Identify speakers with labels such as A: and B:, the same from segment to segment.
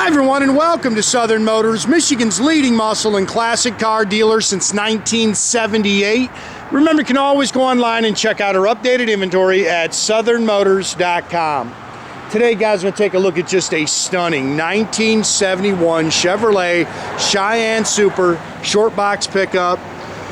A: Hi everyone, and welcome to Southern Motors, Michigan's leading muscle and classic car dealer since 1978. Remember, you can always go online and check out our updated inventory at southernmotors.com. Today, guys, we're going to take a look at just a stunning 1971 Chevrolet Cheyenne Super short box pickup.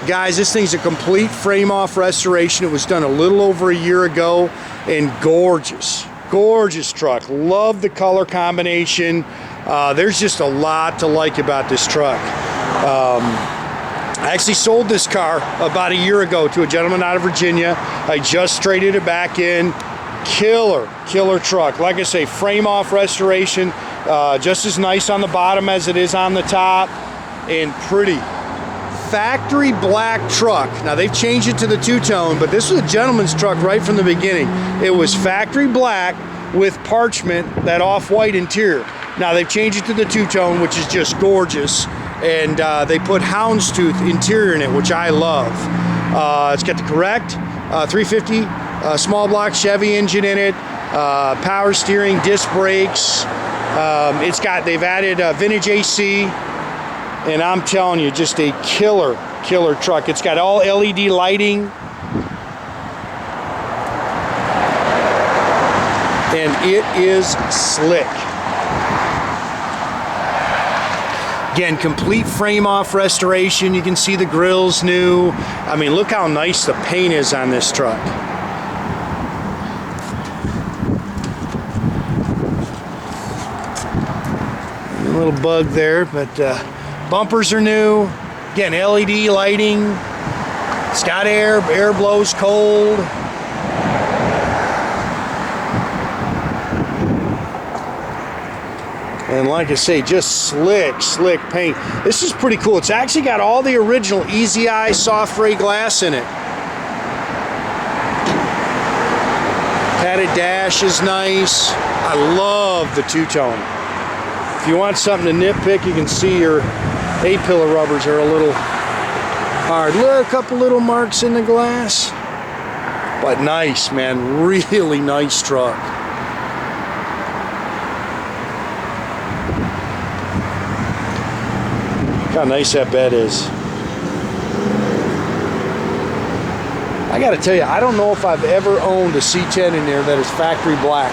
A: Guys, this thing's a complete frame-off restoration. It was done a little over a year ago, and gorgeous. Gorgeous truck. Love the color combination. There's just a lot to like about this truck. I actually sold this car about a year ago to a gentleman out of Virginia. I just traded it back in. Killer truck. Like I say, frame off restoration. Just as nice on the bottom as it is on the top, and pretty. Factory black truck. Now they've changed it to the two-tone, but this was a gentleman's truck right from the beginning. It was factory black with parchment, that off-white interior. Now they've changed it to the two-tone, which is just gorgeous, and they put Hounds Tooth interior in it, which I love. It's got the correct 350 small block Chevy engine in it, power steering, disc brakes. They've added vintage AC. And I'm telling you, just a killer truck. It's got all LED lighting. And it is slick. Again, complete frame-off restoration. You can see the grill's new. I mean, look how nice the paint is on this truck. A little bug there, but bumpers are new. Again, LED lighting. It's got air blows cold. And like I say, just slick paint. This is pretty cool. It's actually got all the original Easy Eye soft ray glass in it. Padded dash is nice. I love the two-tone. If you want something to nitpick, you can see your A-pillar rubbers are a little hard. Look, a couple little marks in the glass. But nice, man. Really nice truck. Look how nice that bed is. I gotta tell you, I don't know if I've ever owned a C10 in there that is factory black.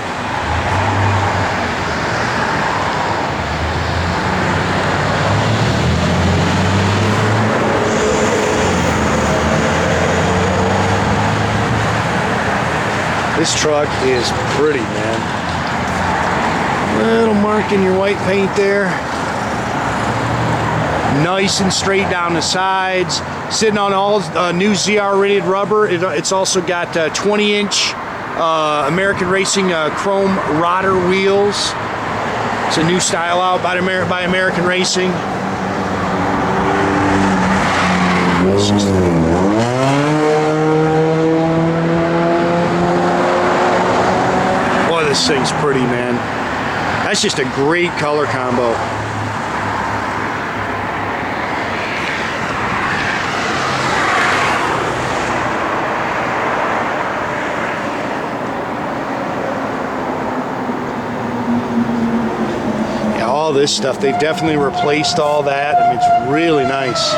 A: This truck is pretty, man. Little mark in your white paint there. Nice and straight down the sides. Sitting on all new ZR rated rubber. It's also got 20-inch American Racing chrome rotor wheels. It's a new style out by American Racing. This thing's pretty, man. That's just a great color combo. Yeah, all this stuff, they've definitely replaced all that. I mean, it's really nice.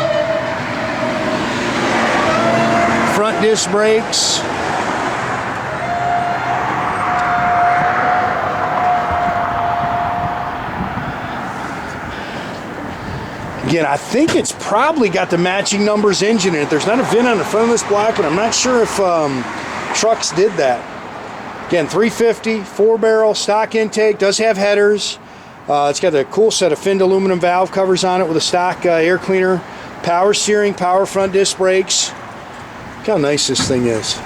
A: Front disc brakes. Again, I think it's probably got the matching numbers engine in it. There's not a VIN on the front of this black, but I'm not sure if trucks did that. Again, 350, 4-barrel, stock intake, does have headers. It's got a cool set of finned aluminum valve covers on it with a stock air cleaner, power steering, power front disc brakes. Look how nice this thing is.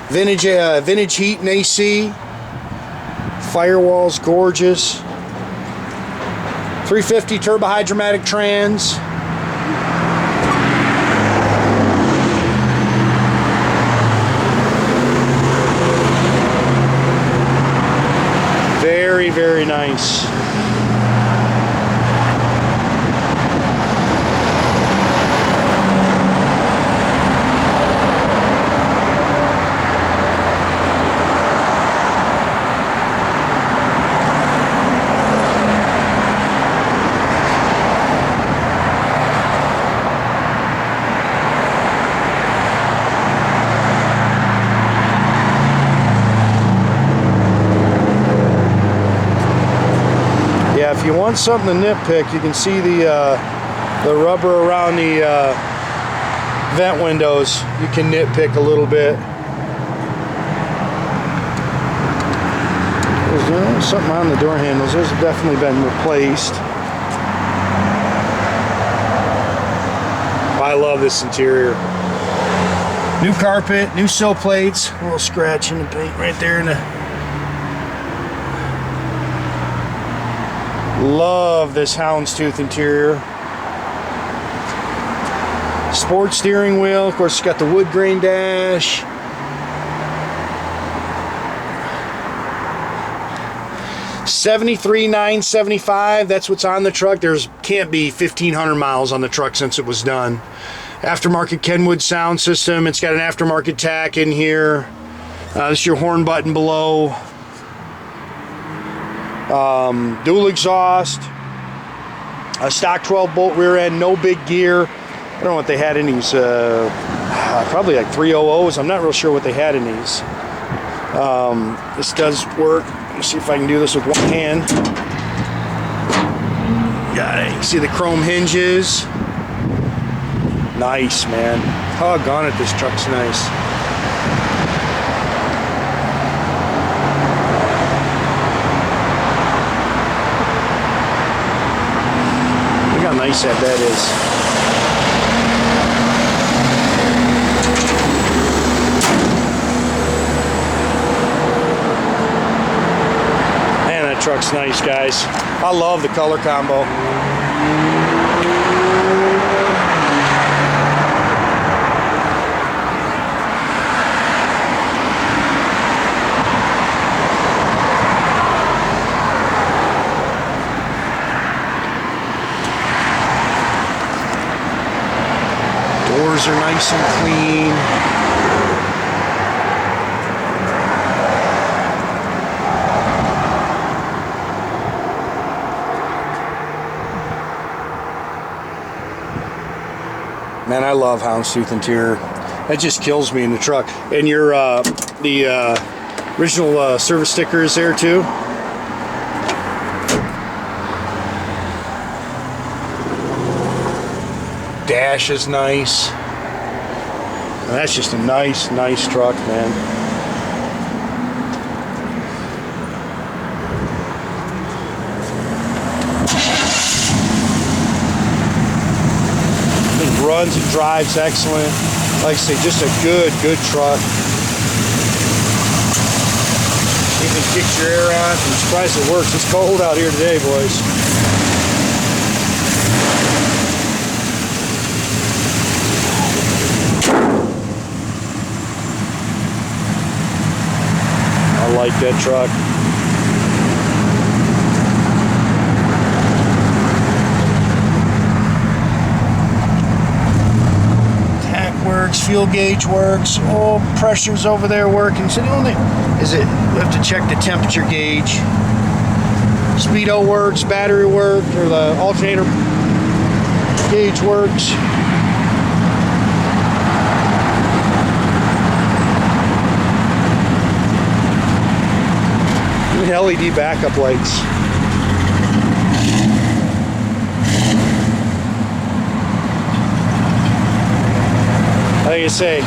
A: Vintage heat and AC. Firewall's gorgeous. 350 turbohydramatic trans. Very nice. Yeah, if you want something to nitpick, you can see the rubber around the vent windows. You can nitpick a little bit. There's something on the door handles. Those have definitely been replaced. I love this interior. New carpet, new sill plates, a little scratch in the paint right there in the... Love this Hounds Tooth interior. Sport steering wheel, of course it's got the wood grain dash. $73,975, that's what's on the truck. There's can't be 1,500 miles on the truck since it was done. Aftermarket Kenwood sound system. It's got an aftermarket tack in here. This is your horn button below. Dual exhaust. A stock 12 bolt rear end, no big gear. I don't know what they had in these. Probably like 300s. I'm not real sure what they had in these. This does work. Let me see if I can do this with one hand. Got it. You see the chrome hinges. Nice, man. Doggone it, this truck's nice. Look how nice that bed is. Truck's nice, guys. I love the color combo. Doors are nice and clean. Man, I love Hounds Tooth interior. That just kills me in the truck. And your the original service sticker is there too. Dash is nice. And that's just a nice truck, man. Runs and drives excellent. Like I say, just a good truck. Even kicks your air on. I'm surprised it works. It's cold out here today, boys. I like that truck. Works, fuel gauge works, oil pressure's over there working. So the only is it we have to check the temperature gauge. Speedo works, battery work, or the alternator gauge works. LED backup lights. Like I say,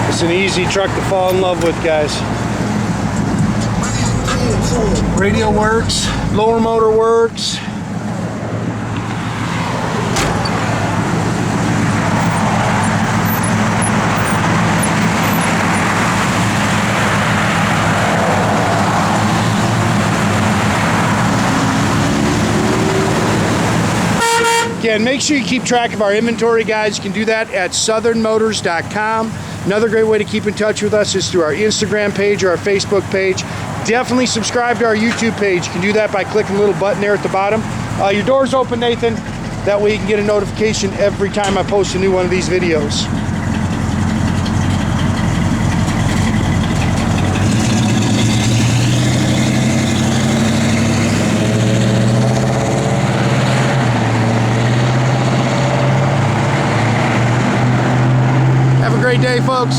A: it's an easy truck to fall in love with, guys. Radio works, lower motor works. Again, make sure you keep track of our inventory, guys. You can do that at southernmotors.com. Another great way to keep in touch with us is through our Instagram page or our Facebook page. Definitely subscribe to our YouTube page. You can do that by clicking the little button there at the bottom. Your door's open, Nathan. That way you can get a notification every time I post a new one of these videos. Have a great day, folks.